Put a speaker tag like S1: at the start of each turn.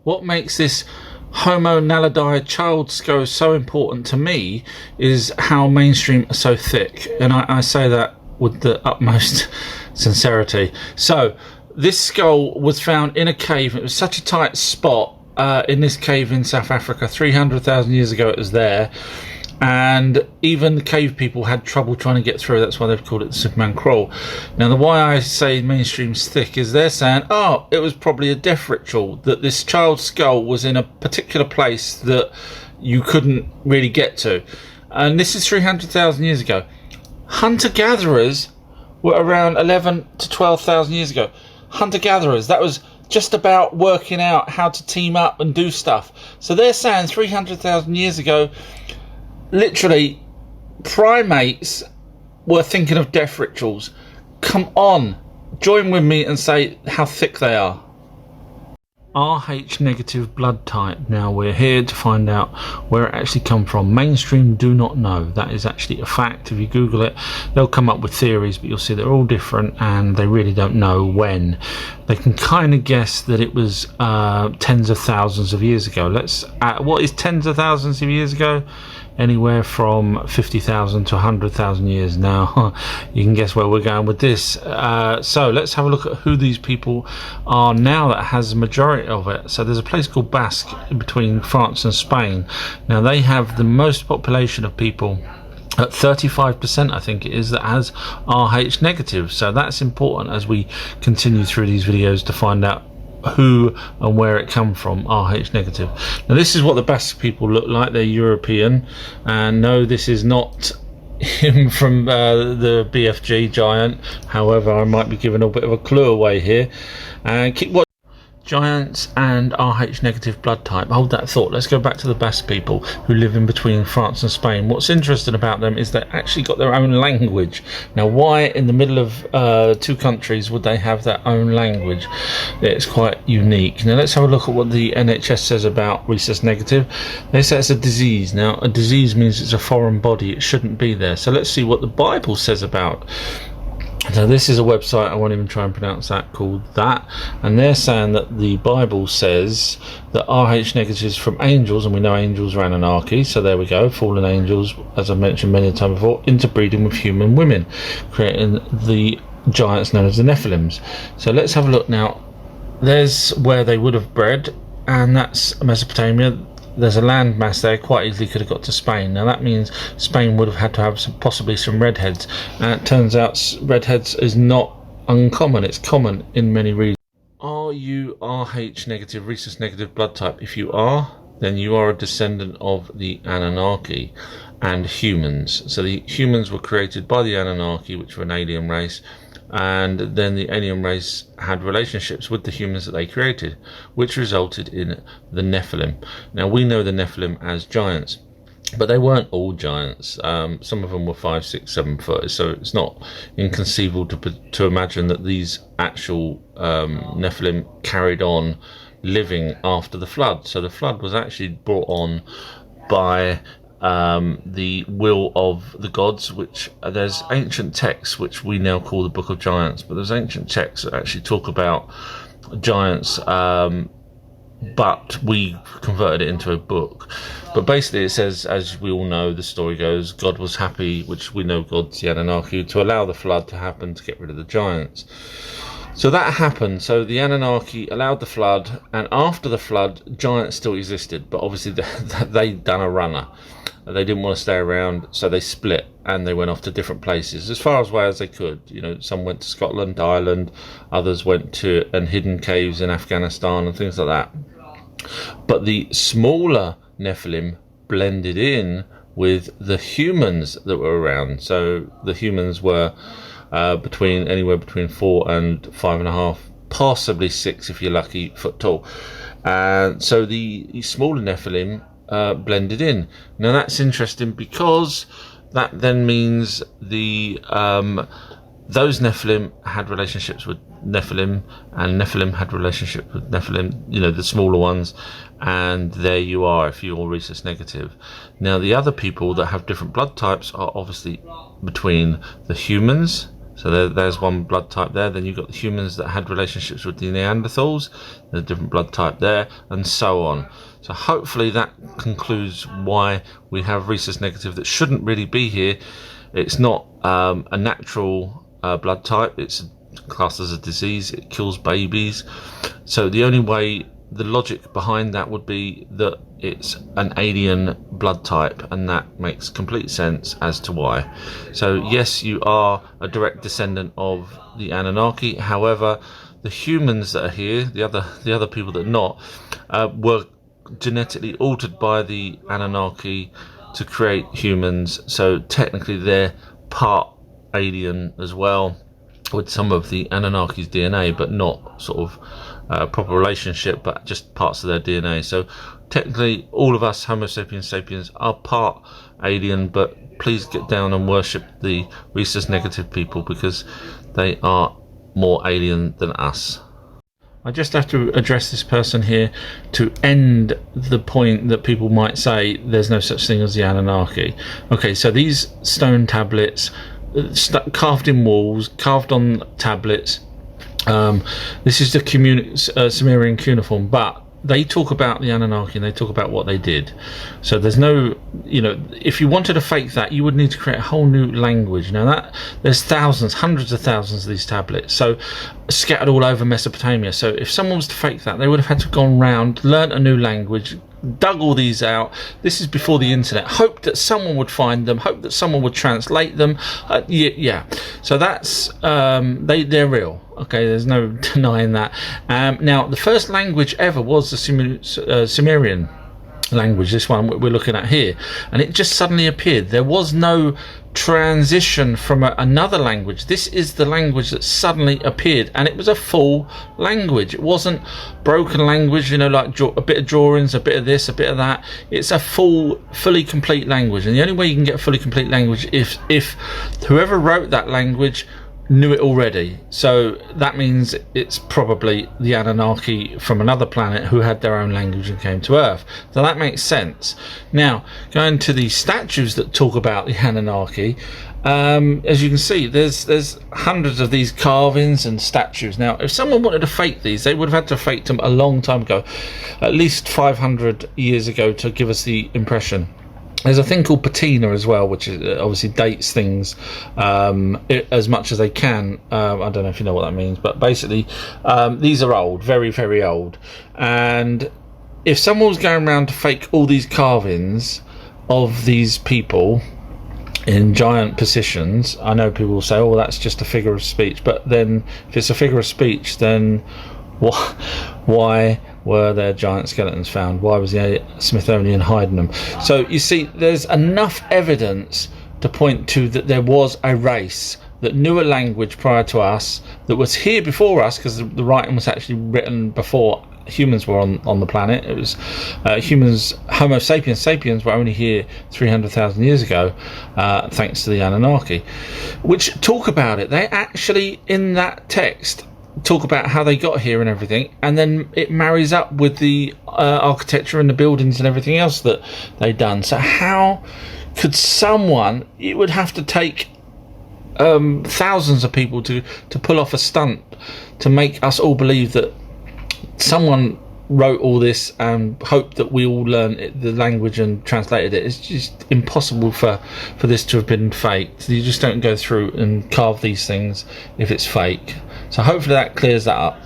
S1: what makes this Homo naledi child skull so important to me is how mainstream are so thick, and I say that with the utmost sincerity. So this skull was found in a cave. It was such a tight spot in this cave in South Africa 300,000 years ago. It was there, and even the cave people had trouble trying to get through. That's why they've called it the Superman Crawl. Now, the why I say mainstream's thick is they're saying, oh, it was probably a death ritual, that this child's skull was in a particular place that you couldn't really get to. And this is 300,000 years ago. Hunter-gatherers were around 11 to 12,000 years ago. Hunter-gatherers, that was just about working out how to team up and do stuff. So they're saying 300,000 years ago, literally, primates were thinking of death rituals. Come on, join with me and say how thick they are. RH negative blood type. Now we're here to find out where it actually come from. Mainstream do not know. That is actually a fact. If you Google it, they'll come up with theories, but you'll see they're all different and they really don't know when. They can kind of guess that it was tens of thousands of years ago. What is tens of thousands of years ago? Anywhere from 50,000 to 100,000 years. Now you can guess where we're going with this. So let's have a look at who these people are now that has the majority of it. So there's a place called Basque in between France and Spain. Now they have the most population of people at 35%, I think it is, that has RH negative. So that's important as we continue through these videos to find out who and where it come from. RH negative. Now this is what the Basque people look like. They're European, and no, this is not him from the BFG giant. However, I might be giving a bit of a clue away here. And keep watching. Giants and RH negative blood type. Hold that thought. Let's go back to the Basque people who live in between France and Spain. What's interesting about them is they actually got their own language. Now, why in the middle of two countries would they have their own language? It's quite unique. Now, let's have a look at what the NHS says about rhesus negative. They say it's a disease. Now, a disease means it's a foreign body. It shouldn't be there. So let's see what the Bible says about. So this is a website, I won't even try and pronounce that, called that, and they're saying that the Bible says that RH negatives from angels, and we know angels are Anunnaki, so there we go, fallen angels, as I've mentioned many times before, interbreeding with human women, creating the giants known as the Nephilims. So let's have a look now. There's where they would have bred, and that's Mesopotamia. There's a landmass there, quite easily could have got to Spain. Now that means Spain would have had to have possibly some redheads, and it turns out redheads is not uncommon, it's common in many regions. Are you RH negative, rhesus negative blood type? If you are, then you are a descendant of the Anunnaki and humans. So the humans were created by the Anunnaki, which were an alien race, and then the alien race had relationships with the humans that they created, which resulted in the Nephilim. Now we know the Nephilim as giants, but they weren't all giants. Some of them were 5, 6, 7 foot, so it's not inconceivable to imagine that these actual Nephilim carried on living after the flood. So the flood was actually brought on by the will of the gods, which there's ancient texts which we now call the Book of Giants, but there's ancient texts that actually talk about giants, but we converted it into a book. But basically it says, as we all know, the story goes, God was happy, which we know God's the Anunnaki, to allow the flood to happen to get rid of the giants. So that happened. So the Anunnaki allowed the flood, and after the flood, giants still existed, but obviously they'd done a runner. They didn't want to stay around, so they split and they went off to different places, as far away as they could. You know, some went to Scotland, Ireland, others went to hidden caves in Afghanistan and things like that. But the smaller Nephilim blended in with the humans that were around. So the humans were anywhere between 4 and 5.5, possibly 6 if you're lucky, foot tall. And so the smaller Nephilim blended in. Now that's interesting, because that then means the those Nephilim had relationships with Nephilim, and Nephilim had relationship with Nephilim, you know, the smaller ones, and there you are if you're rhesus negative. Now the other people that have different blood types are obviously between the humans, So there's one blood type there. Then you've got the humans that had relationships with the Neanderthals, there's a different blood type there, and so on. So hopefully that concludes why we have rhesus negative that shouldn't really be here. It's not a natural blood type, it's classed as a disease, it kills babies. So the only way, the logic behind that would be that it's an alien blood type, and that makes complete sense as to why. So yes, you are a direct descendant of the Anunnaki. However, the humans that are here, the other people that are not, were genetically altered by the Anunnaki to create humans. So technically they're part alien as well, with some of the Anunnaki's DNA, but not sort of proper relationship, but just parts of their DNA. So technically all of us Homo sapiens sapiens are part alien, but please get down and worship the rhesus negative people, because they are more alien than us. I just have to address this person here to end the point that people might say there's no such thing as the Anunnaki. Okay, so these stone tablets, carved in walls, carved on tablets. This is the Sumerian cuneiform, but they talk about the Anunnaki and they talk about what they did. So there's no, if you wanted to fake that, you would need to create a whole new language. Now that there's thousands, hundreds of thousands of these tablets, so scattered all over Mesopotamia. So if someone was to fake that, they would have had to have gone round, learnt a new language, dug all these out. This is before the internet. Hope that someone would find them, hope that someone would translate them. Yeah. So that's they're real. Okay, there's no denying that. Now the first language ever was the Sumerian language, this one we're looking at here, and it just suddenly appeared. There was no transition from another language. This is the language that suddenly appeared, and it was a full language. It wasn't broken language, like a bit of drawings, a bit of this, a bit of that. It's a fully complete language, and the only way you can get a fully complete language if whoever wrote that language knew it already. So that means it's probably the Anunnaki from another planet who had their own language and came to Earth. So that makes sense. Now, going to the statues that talk about the Anunnaki, as you can see, there's hundreds of these carvings and statues. Now, if someone wanted to fake these, they would have had to fake them a long time ago, at least 500 years ago, to give us the impression. There's a thing called patina as well, which is obviously dates things as much as they can. I don't know if you know what that means, but basically these are old, very, very old. And if someone was going around to fake all these carvings of these people in giant positions, I know people will say, oh, that's just a figure of speech. But then if it's a figure of speech, then why were there giant skeletons found? Why was the Smithsonian hiding them? So you see, there's enough evidence to point to that there was a race that knew a language prior to us, that was here before us, because the writing was actually written before humans were on the planet. It was humans, Homo sapiens sapiens, were only here 300,000 years ago, thanks to the Anunnaki, which talk about it. They actually, in that text, talk about how they got here and everything, and then it marries up with the architecture and the buildings and everything else that they've done. So how could someone, it would have to take thousands of people to pull off a stunt to make us all believe that someone wrote all this and hoped that we all learned the language and translated it. It's just impossible for this to have been faked. You just don't go through and carve these things if it's fake. So hopefully that clears that up.